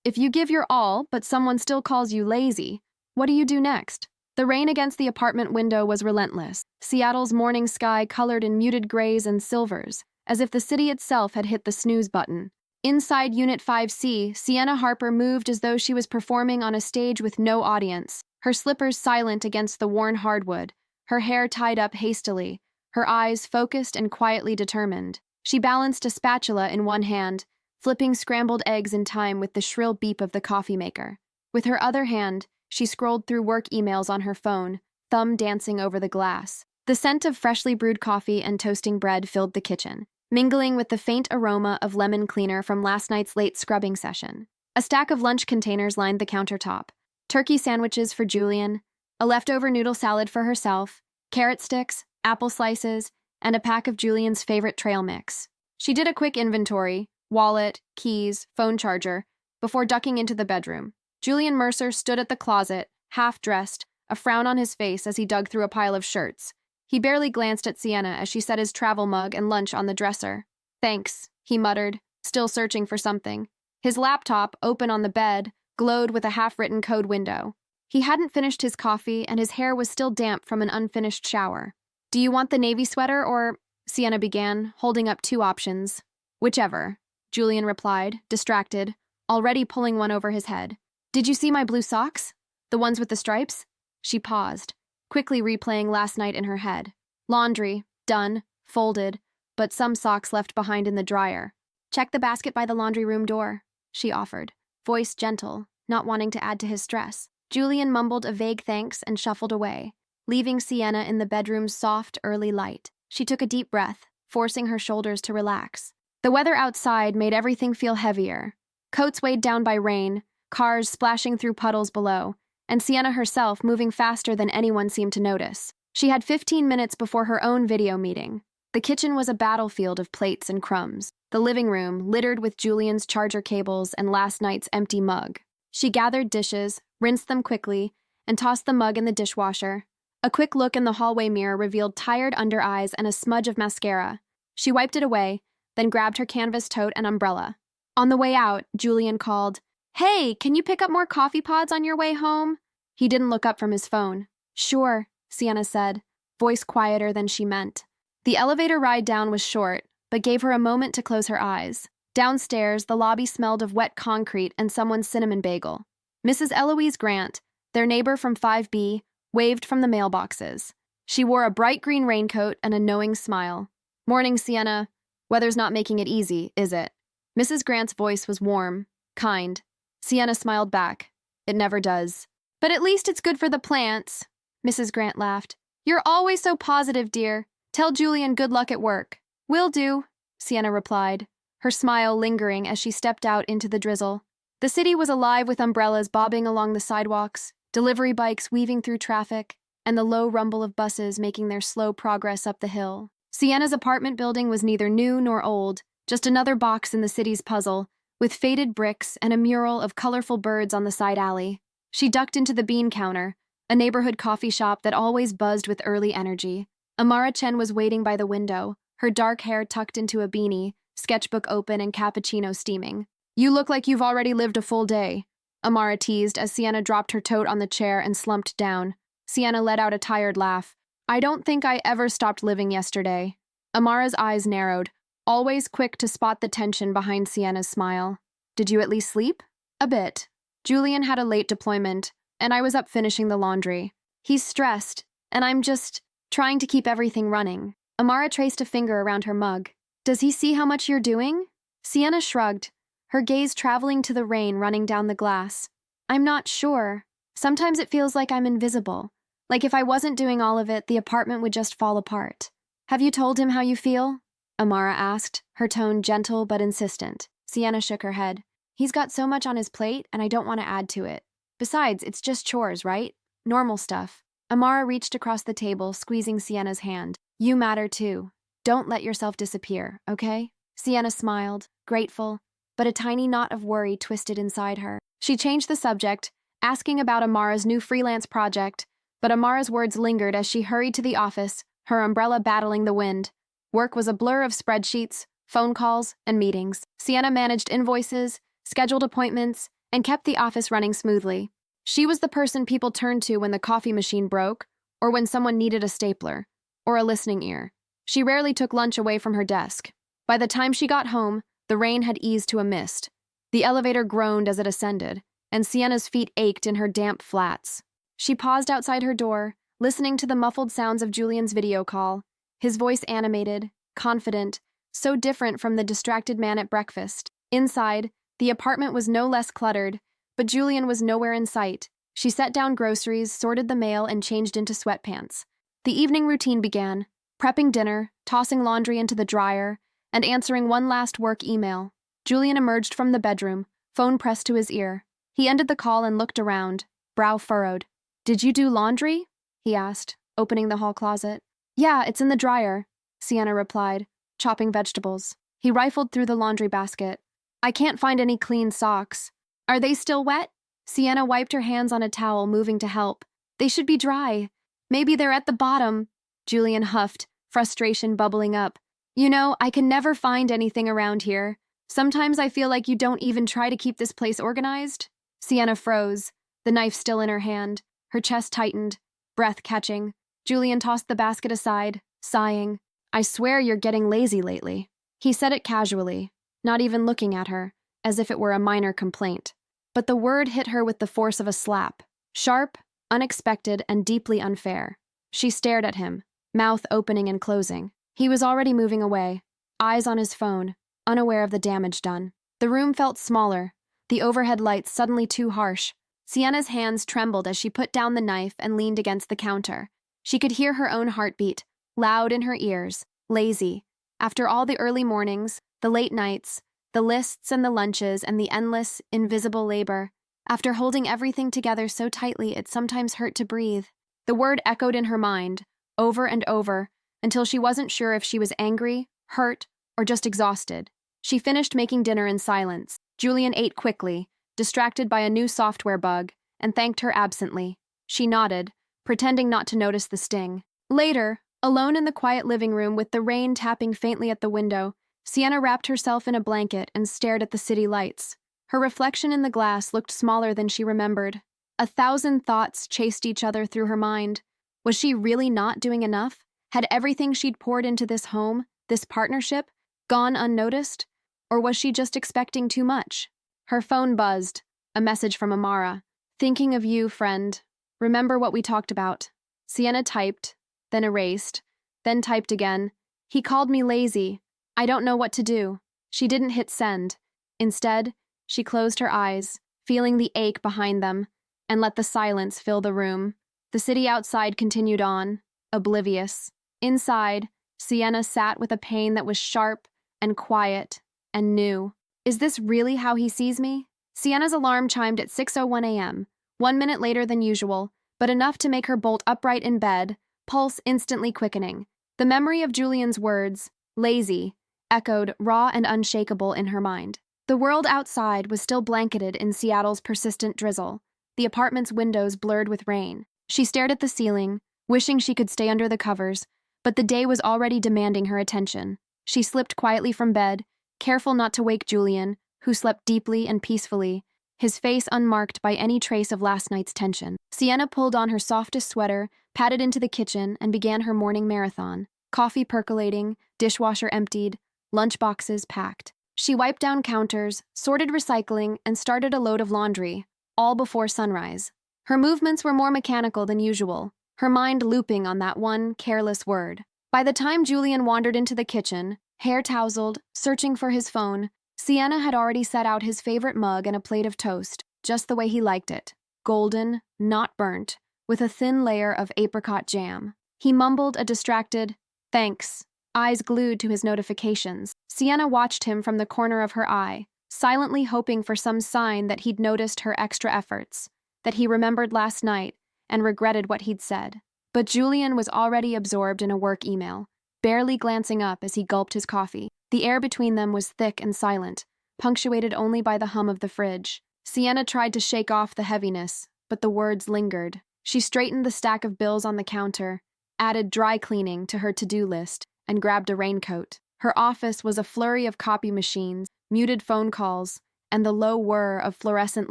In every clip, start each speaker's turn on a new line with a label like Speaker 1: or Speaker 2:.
Speaker 1: If you give your all, but someone still calls you lazy, what do you do next? The rain against the apartment window was relentless. Seattle's morning sky colored in muted grays and silvers, as if the city itself had hit the snooze button. Inside Unit 5C, Sienna Harper moved as though she was performing on a stage with no audience, her slippers silent against the worn hardwood, her hair tied up hastily, her eyes focused and quietly determined. She balanced a spatula in one hand, flipping scrambled eggs in time with the shrill beep of the coffee maker. With her other hand, she scrolled through work emails on her phone, thumb dancing over the glass. The scent of freshly brewed coffee and toasting bread filled the kitchen, mingling with the faint aroma of lemon cleaner from last night's late scrubbing session. A stack of lunch containers lined the countertop. Turkey sandwiches for Julian, a leftover noodle salad for herself, carrot sticks, apple slices, and a pack of Julian's favorite trail mix. She did a quick inventory, wallet, keys, phone charger, before ducking into the bedroom. Julian Mercer stood at the closet, half-dressed, a frown on his face as he dug through a pile of shirts. He barely glanced at Sienna as she set his travel mug and lunch on the dresser. "Thanks," he muttered, still searching for something. His laptop, open on the bed, glowed with a half-written code window. He hadn't finished his coffee, and his hair was still damp from an unfinished shower. "Do you want the navy sweater or—" Sienna began, holding up two options. "Whichever," Julian replied, distracted, already pulling one over his head. "Did you see my blue socks? The ones with the stripes?" She paused, quickly replaying last night in her head. Laundry, done, folded, but some socks left behind in the dryer. "Check the basket by the laundry room door," she offered, voice gentle, not wanting to add to his stress. Julian mumbled a vague thanks and shuffled away, leaving Sienna in the bedroom's soft, early light. She took a deep breath, forcing her shoulders to relax. The weather outside made everything feel heavier. Coats weighed down by rain, cars splashing through puddles below, and Sienna herself moving faster than anyone seemed to notice. She had 15 minutes before her own video meeting. The kitchen was a battlefield of plates and crumbs, the living room littered with Julian's charger cables and last night's empty mug. She gathered dishes, rinsed them quickly, and tossed the mug in the dishwasher. A quick look in the hallway mirror revealed tired under eyes and a smudge of mascara. She wiped it away, then grabbed her canvas tote and umbrella. On the way out, Julian called, "Hey, can you pick up more coffee pods on your way home?" He didn't look up from his phone. "Sure," Sienna said, voice quieter than she meant. The elevator ride down was short, but gave her a moment to close her eyes. Downstairs, the lobby smelled of wet concrete and someone's cinnamon bagel. Mrs. Eloise Grant, their neighbor from 5B, waved from the mailboxes. She wore a bright green raincoat and a knowing smile. "Morning, Sienna. Weather's not making it easy, is it?" Mrs. Grant's voice was warm, kind. Sienna smiled back. "It never does." "But at least it's good for the plants," Mrs. Grant laughed. "You're always so positive, dear. Tell Julian good luck at work." "Will do," Sienna replied, her smile lingering as she stepped out into the drizzle. The city was alive with umbrellas bobbing along the sidewalks, delivery bikes weaving through traffic, and the low rumble of buses making their slow progress up the hill. Sienna's apartment building was neither new nor old, just another box in the city's puzzle, with faded bricks and a mural of colorful birds on the side alley. She ducked into the bean counter, a neighborhood coffee shop that always buzzed with early energy. Amara Chen was waiting by the window, her dark hair tucked into a beanie, sketchbook open and cappuccino steaming. "You look like you've already lived a full day," Amara teased as Sienna dropped her tote on the chair and slumped down. Sienna let out a tired laugh. "I don't think I ever stopped living yesterday." Amara's eyes narrowed, always quick to spot the tension behind Sienna's smile. "Did you at least sleep?" "A bit. Julian had a late deployment, and I was up finishing the laundry. He's stressed, and I'm just trying to keep everything running." Amara traced a finger around her mug. "Does he see how much you're doing?" Sienna shrugged, her gaze traveling to the rain running down the glass. "I'm not sure. Sometimes it feels like I'm invisible. Like if I wasn't doing all of it, the apartment would just fall apart." "Have you told him how you feel?" Amara asked, her tone gentle but insistent. Sienna shook her head. "He's got so much on his plate, and I don't want to add to it. Besides, it's just chores, right? Normal stuff." Amara reached across the table, squeezing Sienna's hand. "You matter too. Don't let yourself disappear, okay?" Sienna smiled, grateful, but a tiny knot of worry twisted inside her. She changed the subject, asking about Amara's new freelance project, but Amara's words lingered as she hurried to the office, her umbrella battling the wind. Work was a blur of spreadsheets, phone calls, and meetings. Sienna managed invoices, scheduled appointments, and kept the office running smoothly. She was the person people turned to when the coffee machine broke, or when someone needed a stapler, or a listening ear. She rarely took lunch away from her desk. By the time she got home, the rain had eased to a mist. The elevator groaned as it ascended, and Sienna's feet ached in her damp flats. She paused outside her door, listening to the muffled sounds of Julian's video call, his voice animated, confident, so different from the distracted man at breakfast. Inside, the apartment was no less cluttered, but Julian was nowhere in sight. She set down groceries, sorted the mail, and changed into sweatpants. The evening routine began, prepping dinner, tossing laundry into the dryer, and answering one last work email. Julian emerged from the bedroom, phone pressed to his ear. He ended the call and looked around, brow furrowed. "Did you do laundry?" he asked, opening the hall closet. "Yeah, it's in the dryer," Sienna replied, chopping vegetables. He rifled through the laundry basket. "I can't find any clean socks. Are they still wet?" Sienna wiped her hands on a towel, moving to help. "They should be dry. Maybe they're at the bottom." Julian huffed, frustration bubbling up. "You know, I can never find anything around here. Sometimes I feel like you don't even try to keep this place organized." Sienna froze, the knife still in her hand, her chest tightened, breath catching. Julian tossed the basket aside, sighing. "I swear you're getting lazy lately." He said it casually, not even looking at her, as if it were a minor complaint. But the word hit her with the force of a slap. Sharp, unexpected, and deeply unfair. She stared at him, mouth opening and closing. He was already moving away, eyes on his phone, unaware of the damage done. The room felt smaller, the overhead lights suddenly too harsh. Sienna's hands trembled as she put down the knife and leaned against the counter. She could hear her own heartbeat, loud in her ears, lazy. After all the early mornings, the late nights, the lists and the lunches and the endless, invisible labor, after holding everything together so tightly it sometimes hurt to breathe. The word echoed in her mind, over and over, until she wasn't sure if she was angry, hurt, or just exhausted. She finished making dinner in silence. Julian ate quickly, distracted by a new software bug, and thanked her absently. She nodded, pretending not to notice the sting. Later, alone in the quiet living room with the rain tapping faintly at the window, Sienna wrapped herself in a blanket and stared at the city lights. Her reflection in the glass looked smaller than she remembered. 1,000 thoughts chased each other through her mind. Was she really not doing enough? Had everything she'd poured into this home, this partnership, gone unnoticed? Or was she just expecting too much? Her phone buzzed, a message from Amara. "Thinking of you, friend. Remember what we talked about." Sienna typed, then erased, then typed again. "He called me lazy. I don't know what to do." She didn't hit send. Instead, she closed her eyes, feeling the ache behind them, and let the silence fill the room. The city outside continued on, oblivious. Inside, Sienna sat with a pain that was sharp and quiet and new. Is this really how he sees me? Sienna's alarm chimed at 6:01 a.m., 1 minute later than usual, but enough to make her bolt upright in bed, pulse instantly quickening. The memory of Julian's words, lazy, echoed raw and unshakable in her mind. The world outside was still blanketed in Seattle's persistent drizzle, the apartment's windows blurred with rain. She stared at the ceiling, wishing she could stay under the covers, but the day was already demanding her attention. She slipped quietly from bed, careful not to wake Julian, who slept deeply and peacefully, his face unmarked by any trace of last night's tension. Sienna pulled on her softest sweater, padded into the kitchen, and began her morning marathon. Coffee percolating, dishwasher emptied, lunchboxes packed. She wiped down counters, sorted recycling, and started a load of laundry, all before sunrise. Her movements were more mechanical than usual, her mind looping on that one careless word. By the time Julian wandered into the kitchen, hair tousled, searching for his phone, Sienna had already set out his favorite mug and a plate of toast, just the way he liked it. Golden, not burnt, with a thin layer of apricot jam. He mumbled a distracted, "Thanks," eyes glued to his notifications. Sienna watched him from the corner of her eye, silently hoping for some sign that he'd noticed her extra efforts, that he remembered last night and regretted what he'd said. But Julian was already absorbed in a work email, barely glancing up as he gulped his coffee. The air between them was thick and silent, punctuated only by the hum of the fridge. Sienna tried to shake off the heaviness, but the words lingered. She straightened the stack of bills on the counter, added dry cleaning to her to-do list, and grabbed a raincoat. Her office was a flurry of copy machines, muted phone calls, and the low whir of fluorescent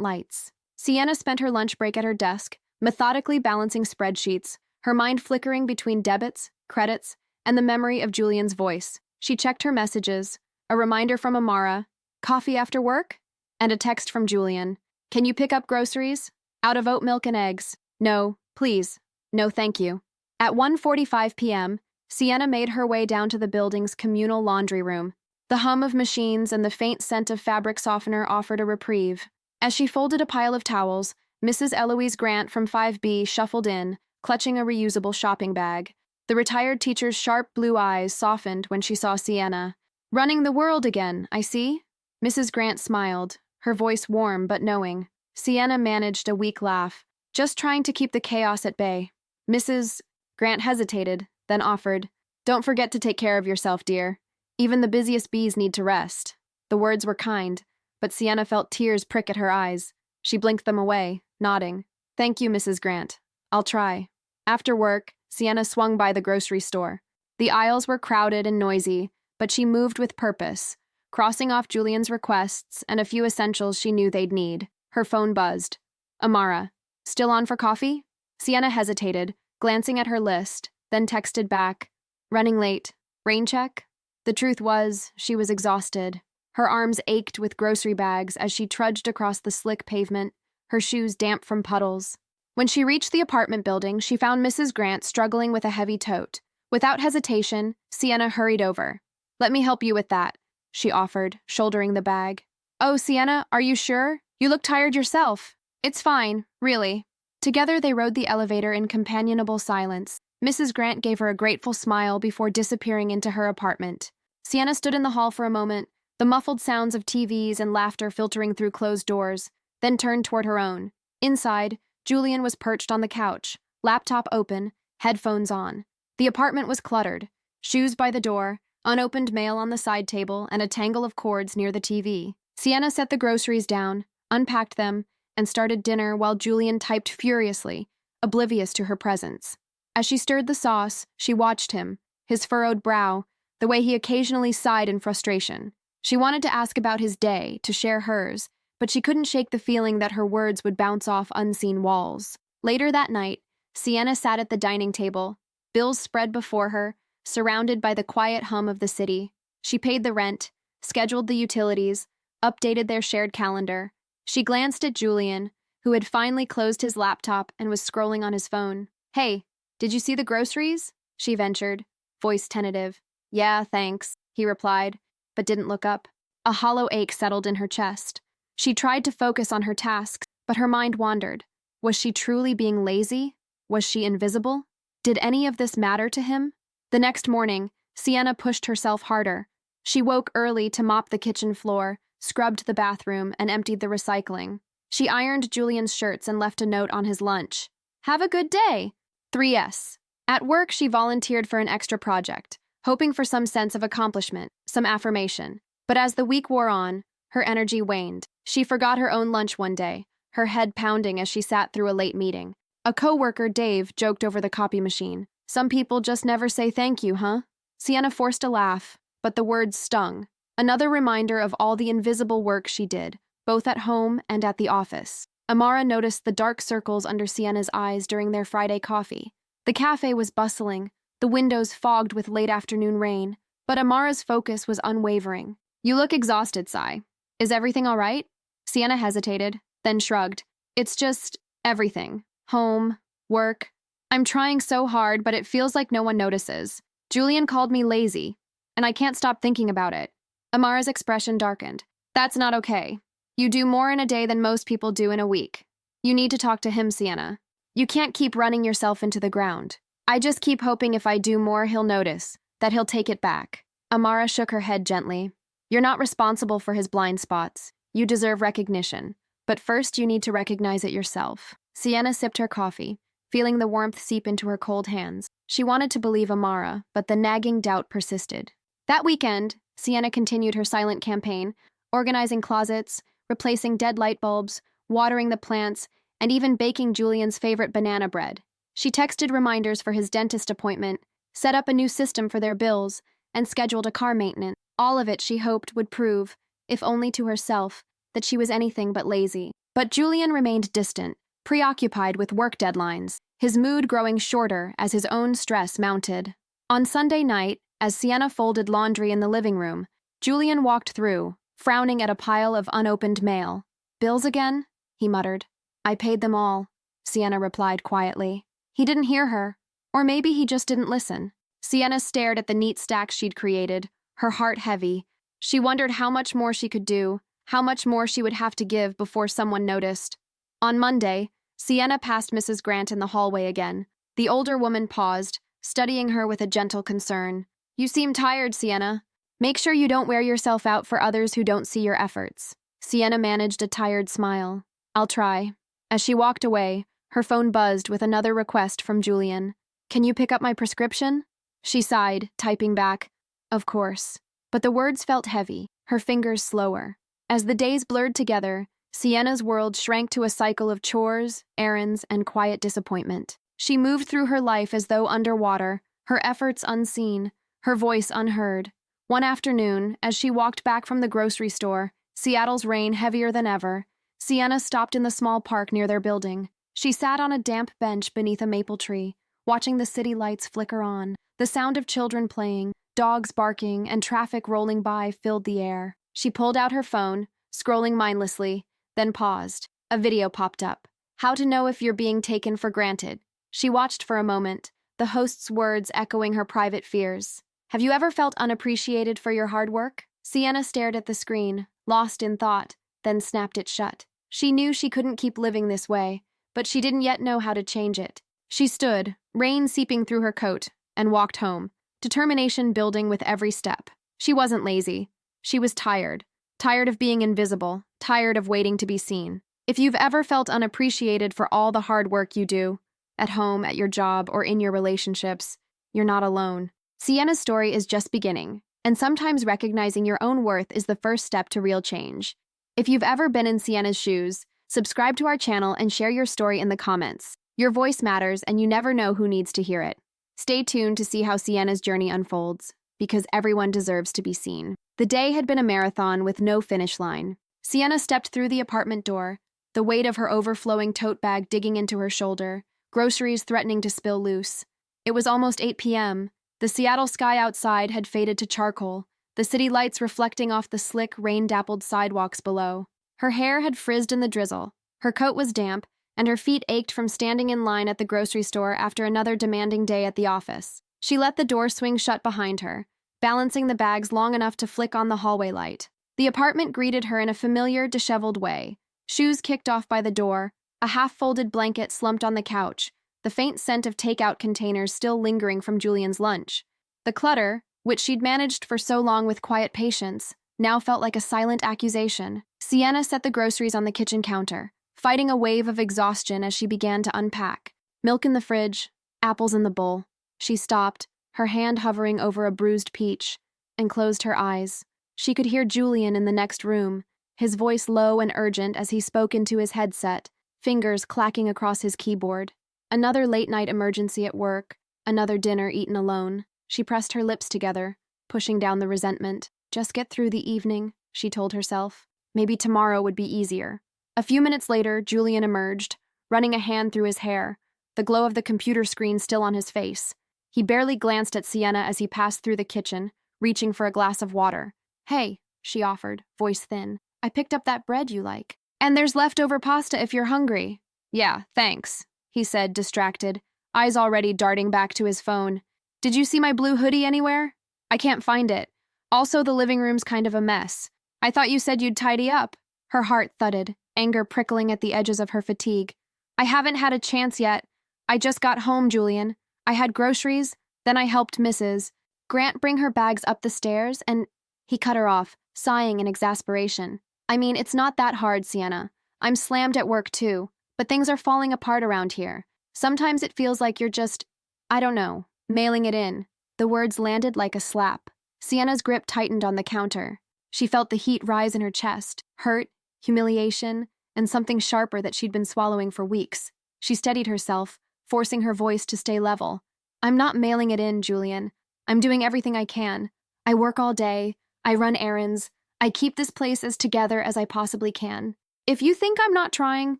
Speaker 1: lights. Sienna spent her lunch break at her desk, methodically balancing spreadsheets, her mind flickering between debits, credits, and the memory of Julian's voice. She checked her messages, a reminder from Amara, coffee after work, and a text from Julian. Can you pick up groceries? Out of oat milk and eggs. No, please. No, thank you. At 1:45 p.m., Sienna made her way down to the building's communal laundry room. The hum of machines and the faint scent of fabric softener offered a reprieve. As she folded a pile of towels, Mrs. Eloise Grant from 5B shuffled in, clutching a reusable shopping bag. The retired teacher's sharp blue eyes softened when she saw Sienna. Running the world again, I see? Mrs. Grant smiled, her voice warm but knowing. Sienna managed a weak laugh, just trying to keep the chaos at bay. Mrs. Grant hesitated, then offered, Don't forget to take care of yourself, dear. Even the busiest bees need to rest. The words were kind, but Sienna felt tears prick at her eyes. She blinked them away, nodding. Thank you, Mrs. Grant. I'll try. After work, Sienna swung by the grocery store. The aisles were crowded and noisy, but she moved with purpose, crossing off Julian's requests and a few essentials she knew they'd need. Her phone buzzed. Amara. Still on for coffee? Sienna hesitated, glancing at her list, then texted back. Running late. Rain check? The truth was, she was exhausted. Her arms ached with grocery bags as she trudged across the slick pavement, her shoes damp from puddles. When she reached the apartment building, she found Mrs. Grant struggling with a heavy tote. Without hesitation, Sienna hurried over. Let me help you with that, she offered, shouldering the bag. Oh, Sienna, are you sure? You look tired yourself. It's fine, really. Together they rode the elevator in companionable silence. Mrs. Grant gave her a grateful smile before disappearing into her apartment. Sienna stood in the hall for a moment, the muffled sounds of TVs and laughter filtering through closed doors, then turned toward her own. Inside, Julian was perched on the couch, laptop open, headphones on. The apartment was cluttered, shoes by the door, unopened mail on the side table, and a tangle of cords near the TV. Sienna set the groceries down, unpacked them, and started dinner while Julian typed furiously, oblivious to her presence. As she stirred the sauce, she watched him, his furrowed brow, the way he occasionally sighed in frustration. She wanted to ask about his day, to share hers, but she couldn't shake the feeling that her words would bounce off unseen walls. Later that night, Sienna sat at the dining table, bills spread before her, surrounded by the quiet hum of the city. She paid the rent, scheduled the utilities, updated their shared calendar. She glanced at Julian, who had finally closed his laptop and was scrolling on his phone. Hey, did you see the groceries? She ventured, voice tentative. Yeah, thanks, he replied, but didn't look up. A hollow ache settled in her chest. She tried to focus on her tasks, but her mind wandered. Was she truly being lazy? Was she invisible? Did any of this matter to him? The next morning, Sienna pushed herself harder. She woke early to mop the kitchen floor, scrubbed the bathroom, and emptied the recycling. She ironed Julian's shirts and left a note on his lunch. Have a good day. 3S. At work, she volunteered for an extra project, hoping for some sense of accomplishment, some affirmation. But as the week wore on, her energy waned. She forgot her own lunch one day, her head pounding as she sat through a late meeting. A coworker, Dave, joked over the copy machine. Some people just never say thank you, huh? Sienna forced a laugh, but the words stung. Another reminder of all the invisible work she did, both at home and at the office. Amara noticed the dark circles under Sienna's eyes during their Friday coffee. The cafe was bustling, the windows fogged with late afternoon rain, but Amara's focus was unwavering. You look exhausted, Sai. Is everything all right? Sienna hesitated, then shrugged. It's just everything. Home, work. I'm trying so hard, but it feels like no one notices. Julian called me lazy, and I can't stop thinking about it. Amara's expression darkened. That's not okay. You do more in a day than most people do in a week. You need to talk to him, Sienna. You can't keep running yourself into the ground. I just keep hoping if I do more, he'll notice, that he'll take it back. Amara shook her head gently. You're not responsible for his blind spots. You deserve recognition. But first, you need to recognize it yourself. Sienna sipped her coffee, feeling the warmth seep into her cold hands. She wanted to believe Amara, but the nagging doubt persisted. That weekend, Sienna continued her silent campaign, organizing closets, replacing dead light bulbs, watering the plants, and even baking Julian's favorite banana bread. She texted reminders for his dentist appointment, set up a new system for their bills, and scheduled a car maintenance. All of it, she hoped, would prove, if only to herself, that she was anything but lazy. But Julian remained distant, preoccupied with work deadlines, his mood growing shorter as his own stress mounted. On Sunday night, as Sienna folded laundry in the living room, Julian walked through, frowning at a pile of unopened mail. "Bills again?" he muttered. "I paid them all," Sienna replied quietly. He didn't hear her, or maybe he just didn't listen. Sienna stared at the neat stack she'd created, her heart heavy. She wondered how much more she could do, how much more she would have to give before someone noticed. On Monday, Sienna passed Mrs. Grant in the hallway again. The older woman paused, studying her with a gentle concern. "You seem tired, Sienna. Make sure you don't wear yourself out for others who don't see your efforts." Sienna managed a tired smile. "I'll try." As she walked away, her phone buzzed with another request from Julian. "Can you pick up my prescription?" She sighed, typing back, "Of course." But the words felt heavy, her fingers slower. As the days blurred together, Sienna's world shrank to a cycle of chores, errands, and quiet disappointment. She moved through her life as though underwater, her efforts unseen, her voice unheard. One afternoon, as she walked back from the grocery store, Seattle's rain heavier than ever, Sienna stopped in the small park near their building. She sat on a damp bench beneath a maple tree, watching the city lights flicker on. The sound of children playing, dogs barking, and traffic rolling by filled the air. She pulled out her phone, scrolling mindlessly, then paused. A video popped up. "How to know if you're being taken for granted." She watched for a moment, the host's words echoing her private fears. "Have you ever felt unappreciated for your hard work?" Sienna stared at the screen, lost in thought, then snapped it shut. She knew she couldn't keep living this way, but she didn't yet know how to change it. She stood, rain seeping through her coat, and walked home, determination building with every step. She wasn't lazy. She was tired. Tired of being invisible, tired of waiting to be seen. If you've ever felt unappreciated for all the hard work you do, at home, at your job, or in your relationships, you're not alone. Sienna's story is just beginning, and sometimes recognizing your own worth is the first step to real change. If you've ever been in Sienna's shoes, subscribe to our channel and share your story in the comments. Your voice matters, and you never know who needs to hear it. Stay tuned to see how Sienna's journey unfolds, because everyone deserves to be seen. The day had been a marathon with no finish line. Sienna stepped through the apartment door, the weight of her overflowing tote bag digging into her shoulder, groceries threatening to spill loose. It was almost 8 p.m. The Seattle sky outside had faded to charcoal, the city lights reflecting off the slick, rain-dappled sidewalks below. Her hair had frizzed in the drizzle, her coat was damp, and her feet ached from standing in line at the grocery store after another demanding day at the office. She let the door swing shut behind her, balancing the bags long enough to flick on the hallway light. The apartment greeted her in a familiar, disheveled way. Shoes kicked off by the door, a half-folded blanket slumped on the couch, the faint scent of takeout containers still lingering from Julian's lunch. The clutter, which she'd managed for so long with quiet patience, now felt like a silent accusation. Sienna set the groceries on the kitchen counter, fighting a wave of exhaustion as she began to unpack. Milk in the fridge, apples in the bowl. She stopped, her hand hovering over a bruised peach, and closed her eyes. She could hear Julian in the next room, his voice low and urgent as he spoke into his headset, fingers clacking across his keyboard. Another late-night emergency at work, another dinner eaten alone. She pressed her lips together, pushing down the resentment. Just get through the evening, she told herself. Maybe tomorrow would be easier. A few minutes later, Julian emerged, running a hand through his hair, the glow of the computer screen still on his face. He barely glanced at Sienna as he passed through the kitchen, reaching for a glass of water. "Hey," she offered, voice thin. "I picked up that bread you like. And there's leftover pasta if you're hungry." "Yeah, thanks," he said, distracted, eyes already darting back to his phone. "Did you see my blue hoodie anywhere? I can't find it. Also, the living room's kind of a mess. I thought you said you'd tidy up." Her heart thudded, anger prickling at the edges of her fatigue. "I haven't had a chance yet. I just got home, Julian. I had groceries, then I helped Mrs. Grant bring her bags up the stairs, and—" He cut her off, sighing in exasperation. "I mean, it's not that hard, Sienna. I'm slammed at work too, but things are falling apart around here. Sometimes it feels like you're just, I don't know, mailing it in." The words landed like a slap. Sienna's grip tightened on the counter. She felt the heat rise in her chest, hurt, humiliation, and something sharper that she'd been swallowing for weeks. She steadied herself, forcing her voice to stay level. "I'm not mailing it in, Julian. I'm doing everything I can. I work all day, I run errands, I keep this place as together as I possibly can. If you think I'm not trying,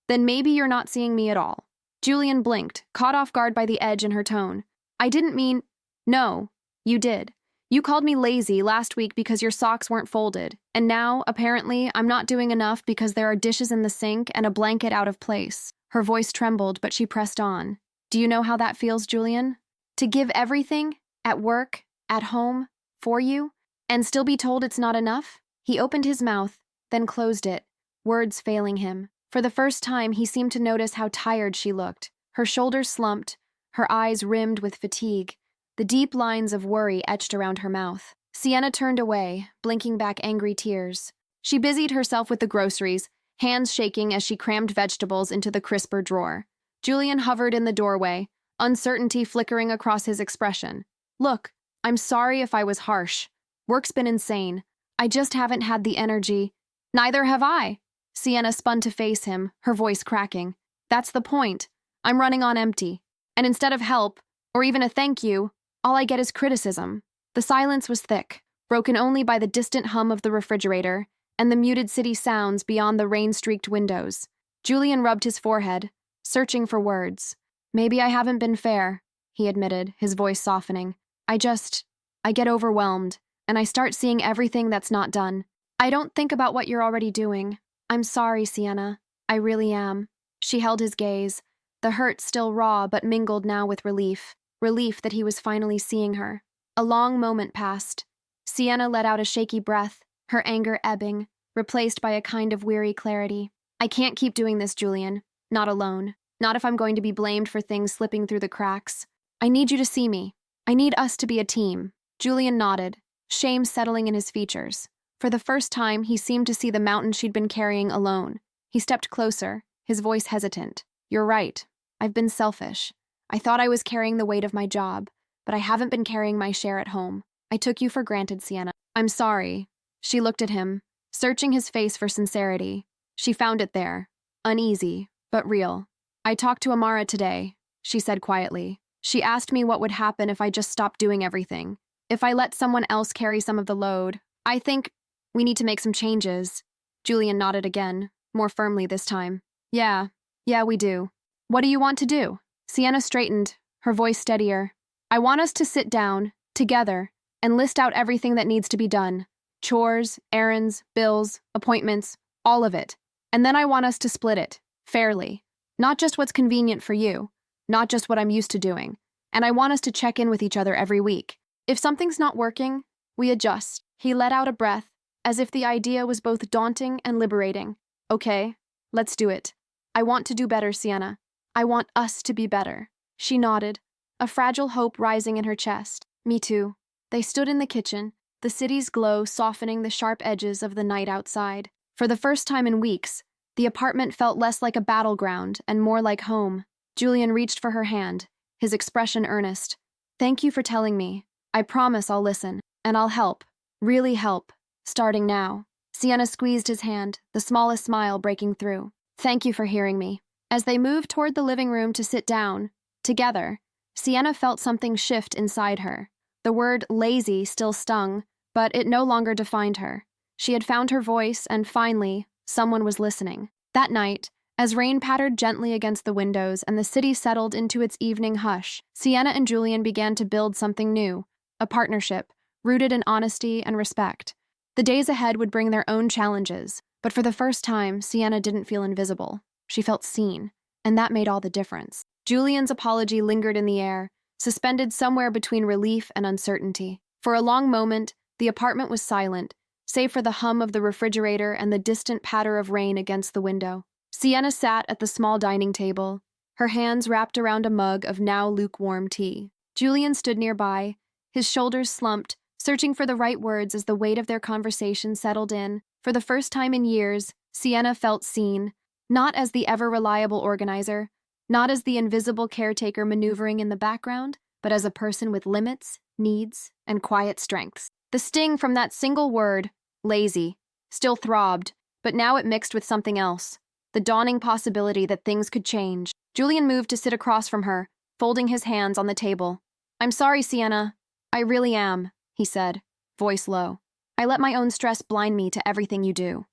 Speaker 1: then maybe you're not seeing me at all. Julian blinked, caught off guard by the edge in her tone. I didn't mean… No, you did. You called me lazy last week because your socks weren't folded, and now, apparently, I'm not doing enough because there are dishes in the sink and a blanket out of place. Her voice trembled, but she pressed on. Do you know how that feels, Julian? To give everything, at work, at home, for you, and still be told it's not enough? He opened his mouth, then closed it, words failing him. For the first time, he seemed to notice how tired she looked. Her shoulders slumped, her eyes rimmed with fatigue, the deep lines of worry etched around her mouth. Sienna turned away, blinking back angry tears. She busied herself with the groceries, hands shaking as she crammed vegetables into the crisper drawer. Julian hovered in the doorway, uncertainty flickering across his expression. Look, I'm sorry if I was harsh. Work's been insane. I just haven't had the energy. Neither have I. Sienna spun to face him, her voice cracking. That's the point. I'm running on empty. And instead of help, or even a thank you, all I get is criticism. The silence was thick, broken only by the distant hum of the refrigerator and the muted city sounds beyond the rain-streaked windows. Julian rubbed his forehead, searching for words. Maybe I haven't been fair, he admitted, his voice softening. I get overwhelmed, and I start seeing everything that's not done. I don't think about what you're already doing. I'm sorry, Sienna. I really am. She held his gaze, the hurt still raw but mingled now with relief that he was finally seeing her. A long moment passed. Sienna let out a shaky breath, her anger ebbing, replaced by a kind of weary clarity. I can't keep doing this, Julian. Not alone. Not if I'm going to be blamed for things slipping through the cracks. I need you to see me. I need us to be a team. Julian nodded, shame settling in his features. For the first time, he seemed to see the mountain she'd been carrying alone. He stepped closer, his voice hesitant. You're right. I've been selfish. I thought I was carrying the weight of my job, but I haven't been carrying my share at home. I took you for granted, Sienna. I'm sorry. She looked at him, searching his face for sincerity. She found it there, uneasy, but real. I talked to Amara today, she said quietly. She asked me what would happen if I just stopped doing everything. If I let someone else carry some of the load. I think we need to make some changes. Julian nodded again, more firmly this time. Yeah, we do. What do you want to do? Sienna straightened, her voice steadier. I want us to sit down, together, and list out everything that needs to be done. Chores, errands, bills, appointments, all of it. And then I want us to split it, fairly. Not just what's convenient for you, not just what I'm used to doing. And I want us to check in with each other every week. If something's not working, we adjust. He let out a breath, as if the idea was both daunting and liberating. Okay, let's do it. I want to do better, Sienna. I want us to be better. She nodded, a fragile hope rising in her chest. Me too. They stood in the kitchen, the city's glow softening the sharp edges of the night outside. For the first time in weeks, the apartment felt less like a battleground and more like home. Julian reached for her hand, his expression earnest. Thank you for telling me. I promise I'll listen, and I'll help. Really help. Starting now. Sienna squeezed his hand, the smallest smile breaking through. Thank you for hearing me. As they moved toward the living room to sit down, together, Sienna felt something shift inside her. The word lazy still stung, but it no longer defined her. She had found her voice, and finally, someone was listening. That night, as rain pattered gently against the windows and the city settled into its evening hush, Sienna and Julian began to build something new, a partnership, rooted in honesty and respect. The days ahead would bring their own challenges, but for the first time, Sienna didn't feel invisible. She felt seen, and that made all the difference. Julian's apology lingered in the air, suspended somewhere between relief and uncertainty. For a long moment, the apartment was silent, save for the hum of the refrigerator and the distant patter of rain against the window. Sienna sat at the small dining table, her hands wrapped around a mug of now lukewarm tea. Julian stood nearby, his shoulders slumped, searching for the right words as the weight of their conversation settled in. For the first time in years, Sienna felt seen, not as the ever-reliable organizer, not as the invisible caretaker maneuvering in the background, but as a person with limits, needs, and quiet strengths. The sting from that single word, lazy, still throbbed, but now it mixed with something else, the dawning possibility that things could change. Julian moved to sit across from her, folding his hands on the table. I'm sorry, Sienna. I really am, he said, voice low. I let my own stress blind me to everything you do.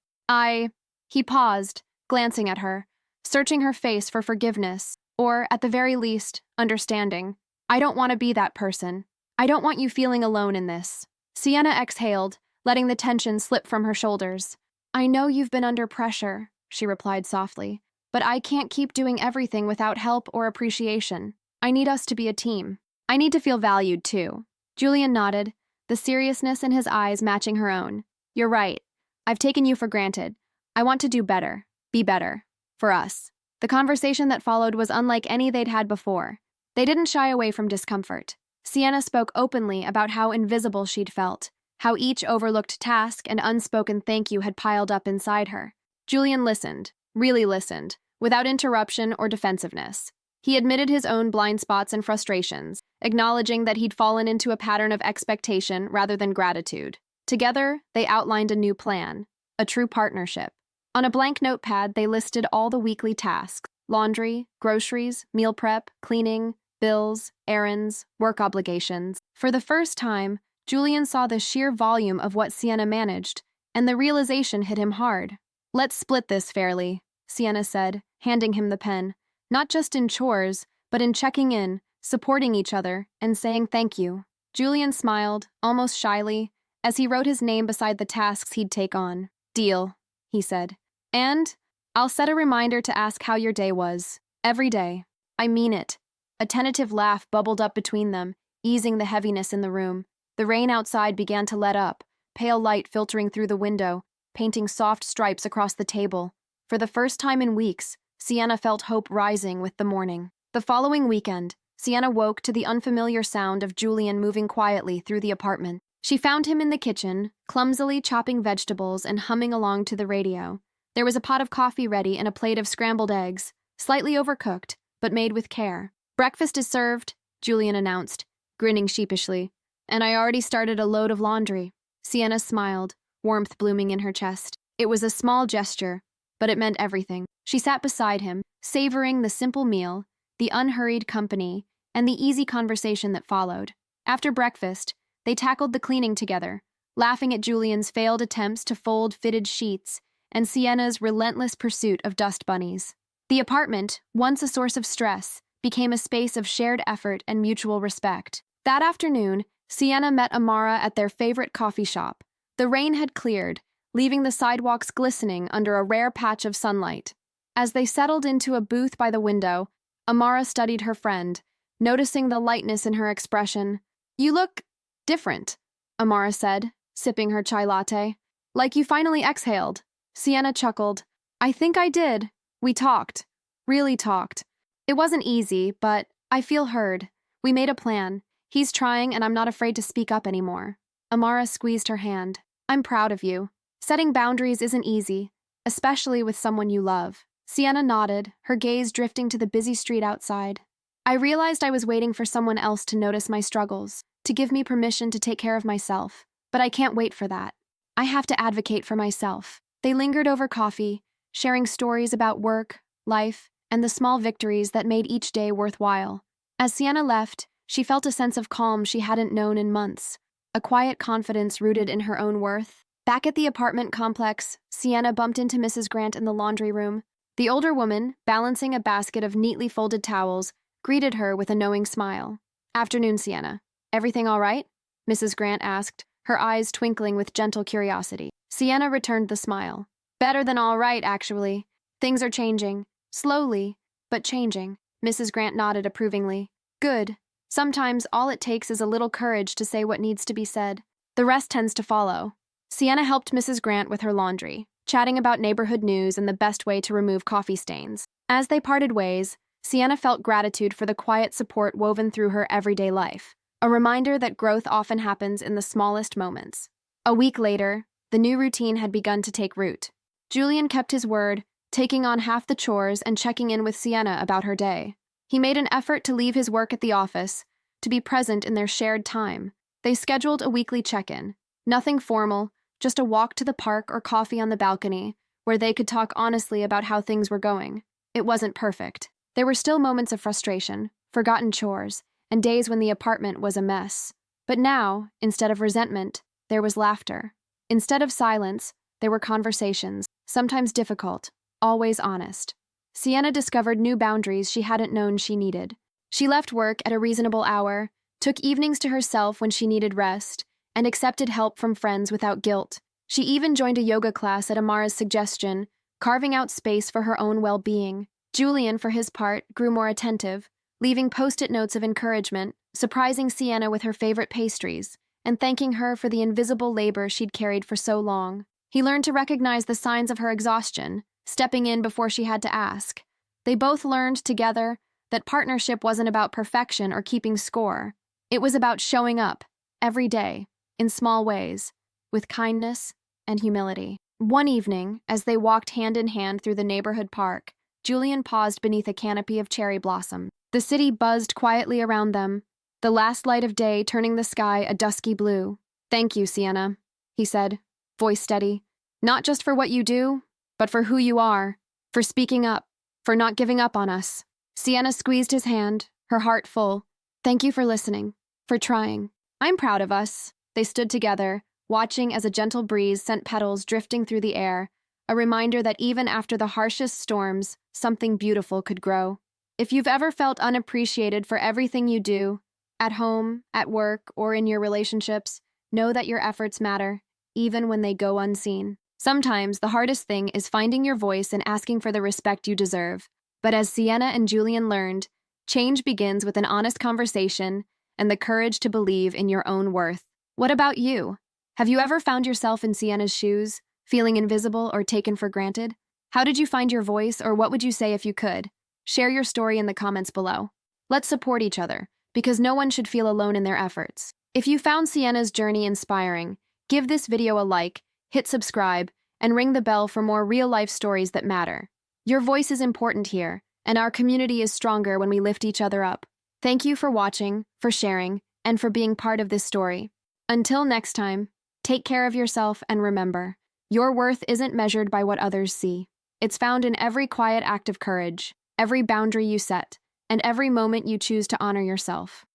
Speaker 1: He paused, glancing at her, searching her face for forgiveness, or, at the very least, understanding. I don't want to be that person. I don't want you feeling alone in this. Sienna exhaled, letting the tension slip from her shoulders. I know you've been under pressure, she replied softly, but I can't keep doing everything without help or appreciation. I need us to be a team. I need to feel valued, too. Julian nodded, the seriousness in his eyes matching her own. You're right. I've taken you for granted. I want to do better, be better, for us. The conversation that followed was unlike any they'd had before. They didn't shy away from discomfort. Sienna spoke openly about how invisible she'd felt, how each overlooked task and unspoken thank you had piled up inside her. Julian listened, really listened, without interruption or defensiveness. He admitted his own blind spots and frustrations, acknowledging that he'd fallen into a pattern of expectation rather than gratitude. Together, they outlined a new plan, a true partnership. On a blank notepad, they listed all the weekly tasks: laundry, groceries, meal prep, cleaning, bills, errands, work obligations. For the first time, Julian saw the sheer volume of what Sienna managed, and the realization hit him hard. Let's split this fairly, Sienna said, handing him the pen. Not just in chores, but in checking in, supporting each other, and saying thank you. Julian smiled, almost shyly, as he wrote his name beside the tasks he'd take on. Deal, he said. And I'll set a reminder to ask how your day was. Every day. I mean it. A tentative laugh bubbled up between them, easing the heaviness in the room. The rain outside began to let up, pale light filtering through the window, painting soft stripes across the table. For the first time in weeks, Sienna felt hope rising with the morning. The following weekend, Sienna woke to the unfamiliar sound of Julian moving quietly through the apartment. She found him in the kitchen, clumsily chopping vegetables and humming along to the radio. There was a pot of coffee ready and a plate of scrambled eggs, slightly overcooked, but made with care. Breakfast is served, Julian announced, grinning sheepishly. And I already started a load of laundry. Sienna smiled, warmth blooming in her chest. It was a small gesture, but it meant everything. She sat beside him, savoring the simple meal, the unhurried company, and the easy conversation that followed. After breakfast, they tackled the cleaning together, laughing at Julian's failed attempts to fold fitted sheets and Sienna's relentless pursuit of dust bunnies. The apartment, once a source of stress, became a space of shared effort and mutual respect. That afternoon, Sienna met Amara at their favorite coffee shop. The rain had cleared, leaving the sidewalks glistening under a rare patch of sunlight. As they settled into a booth by the window, Amara studied her friend, noticing the lightness in her expression. You look different, Amara said, sipping her chai latte. Like you finally exhaled. Sienna chuckled. I think I did. We talked. Really talked. It wasn't easy, but I feel heard. We made a plan. He's trying, and I'm not afraid to speak up anymore. Amara squeezed her hand. I'm proud of you. Setting boundaries isn't easy, especially with someone you love. Sienna nodded, her gaze drifting to the busy street outside. I realized I was waiting for someone else to notice my struggles, to give me permission to take care of myself. But I can't wait for that. I have to advocate for myself. They lingered over coffee, sharing stories about work, life, and the small victories that made each day worthwhile. As Sienna left, she felt a sense of calm she hadn't known in months, a quiet confidence rooted in her own worth. Back at the apartment complex, Sienna bumped into Mrs. Grant in the laundry room. The older woman, balancing a basket of neatly folded towels, greeted her with a knowing smile. Afternoon, Sienna. Everything all right? Mrs. Grant asked, her eyes twinkling with gentle curiosity. Sienna returned the smile. Better than all right, actually. Things are changing. Slowly, but changing. Mrs. Grant nodded approvingly. Good. Sometimes all it takes is a little courage to say what needs to be said. The rest tends to follow. Sienna helped Mrs. Grant with her laundry, chatting about neighborhood news and the best way to remove coffee stains. As they parted ways, Sienna felt gratitude for the quiet support woven through her everyday life, a reminder that growth often happens in the smallest moments. A week later, the new routine had begun to take root. Julian kept his word, taking on half the chores and checking in with Sienna about her day. He made an effort to leave his work at the office, to be present in their shared time. They scheduled a weekly check-in. Nothing formal, just a walk to the park or coffee on the balcony, where they could talk honestly about how things were going. It wasn't perfect. There were still moments of frustration, forgotten chores, and days when the apartment was a mess. But now, instead of resentment, there was laughter. Instead of silence, there were conversations, sometimes difficult, always honest. Sienna discovered new boundaries she hadn't known she needed. She left work at a reasonable hour, took evenings to herself when she needed rest, and accepted help from friends without guilt. She even joined a yoga class at Amara's suggestion, carving out space for her own well-being. Julian, for his part, grew more attentive, leaving post-it notes of encouragement, surprising Sienna with her favorite pastries, and thanking her for the invisible labor she'd carried for so long. He learned to recognize the signs of her exhaustion, stepping in before she had to ask. They both learned together that partnership wasn't about perfection or keeping score. It was about showing up, every day, in small ways, with kindness and humility. One evening, as they walked hand in hand through the neighborhood park, Julian paused beneath a canopy of cherry blossom. The city buzzed quietly around them, the last light of day turning the sky a dusky blue. "Thank you, Sienna," he said, voice steady. "Not just for what you do, but for who you are, for speaking up, for not giving up on us." Sienna squeezed his hand, her heart full. "Thank you for listening, for trying. I'm proud of us." They stood together, watching as a gentle breeze sent petals drifting through the air, a reminder that even after the harshest storms, something beautiful could grow. If you've ever felt unappreciated for everything you do, at home, at work, or in your relationships, know that your efforts matter, even when they go unseen. Sometimes the hardest thing is finding your voice and asking for the respect you deserve. But as Sienna and Julian learned, change begins with an honest conversation and the courage to believe in your own worth. What about you? Have you ever found yourself in Sienna's shoes, feeling invisible or taken for granted? How did you find your voice, or what would you say if you could? Share your story in the comments below. Let's support each other, because no one should feel alone in their efforts. If you found Sienna's journey inspiring, give this video a like, hit subscribe, and ring the bell for more real-life stories that matter. Your voice is important here, and our community is stronger when we lift each other up. Thank you for watching, for sharing, and for being part of this story. Until next time, take care of yourself and remember, your worth isn't measured by what others see. It's found in every quiet act of courage, every boundary you set, and every moment you choose to honor yourself.